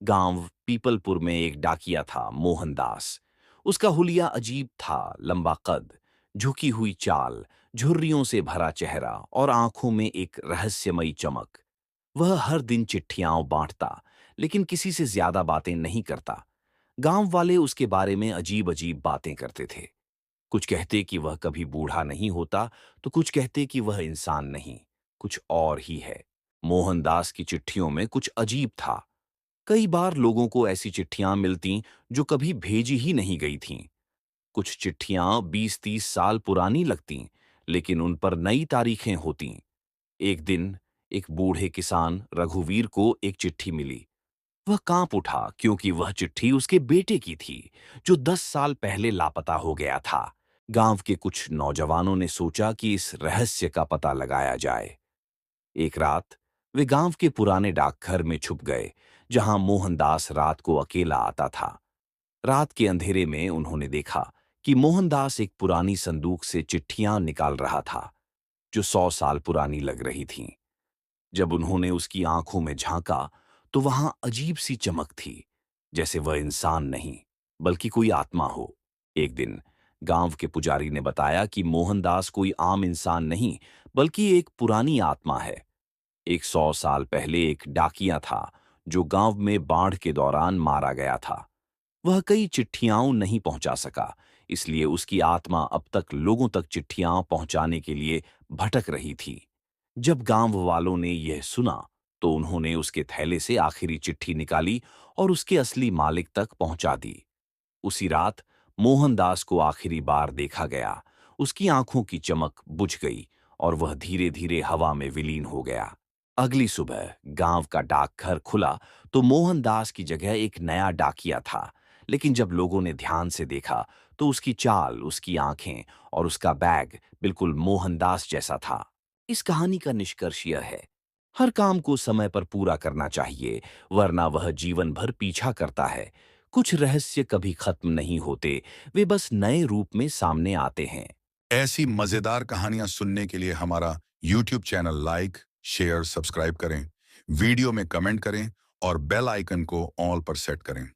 गांव पीपलपुर में एक डाकिया था, मोहनदास। उसका हुलिया अजीब था, लंबा कद, झुकी हुई चाल, झुर्रियों से भरा चेहरा और आंखों में एक रहस्यमयी चमक। वह हर दिन चिट्ठियां बांटता, लेकिन किसी से ज्यादा बातें नहीं करता। गांव वाले उसके बारे में अजीब अजीब बातें करते थे। कुछ कहते कि वह कभी बूढ़ा नहीं होता, तो कुछ कहते कि वह इंसान नहीं, कुछ और ही है। मोहनदास की चिट्ठियों में कुछ अजीब था। कई बार लोगों को ऐसी चिट्ठियां मिलती जो कभी भेजी ही नहीं गई थीं। कुछ चिट्ठियां 20-30 साल पुरानी लगतीं, लेकिन उन पर नई तारीखें होतीं। एक दिन एक बूढ़े किसान रघुवीर को एक चिट्ठी मिली। वह कांप उठा, क्योंकि वह चिट्ठी उसके बेटे की थी, जो 10 साल पहले लापता हो गया था। गांव के कुछ नौजवानों ने सोचा कि इस रहस्य का पता लगाया जाए। एक रात वे गांव के पुराने डाकघर में छुप गए, जहां मोहनदास रात को अकेला आता था। रात के अंधेरे में उन्होंने देखा कि मोहनदास एक पुरानी संदूक से चिट्ठियां निकाल रहा था, जो 100 साल पुरानी लग रही थीं। जब उन्होंने उसकी आंखों में झांका, तो वहां अजीब सी चमक थी, जैसे वह इंसान नहीं, बल्कि कोई आत्मा हो। एक दिन गांव के पुजारी ने बताया कि मोहनदास कोई आम इंसान नहीं, बल्कि एक पुरानी आत्मा है। एक 100 साल पहले एक डाकिया था, जो गांव में बाढ़ के दौरान मारा गया था। वह कई चिट्ठियां नहीं पहुंचा सका, इसलिए उसकी आत्मा अब तक लोगों तक चिट्ठियां पहुंचाने के लिए भटक रही थी। जब गांव वालों ने यह सुना, तो उन्होंने उसके थैले से आखिरी चिट्ठी निकाली और उसके असली मालिक तक पहुंचा दी। उसी रात मोहनदास को आखिरी बार देखा गया। उसकी आंखों की चमक बुझ गई और वह धीरे धीरे हवा में विलीन हो गया। अगली सुबह गांव का डाकघर खुला, तो मोहनदास की जगह एक नया डाकिया था। लेकिन जब लोगों ने ध्यान से देखा, तो उसकी चाल, उसकी आंखें और उसका बैग बिल्कुल मोहनदास जैसा था। इस कहानी का निष्कर्ष यह है, हर काम को समय पर पूरा करना चाहिए, वरना वह जीवन भर पीछा करता है। कुछ रहस्य कभी खत्म नहीं होते, वे बस नए रूप में सामने आते हैं। ऐसी मजेदार कहानियां सुनने के लिए हमारा YouTube channel like, share, subscribe करें, वीडियो में कमेंट करें और बेल आइकन को ऑल पर सेट करें।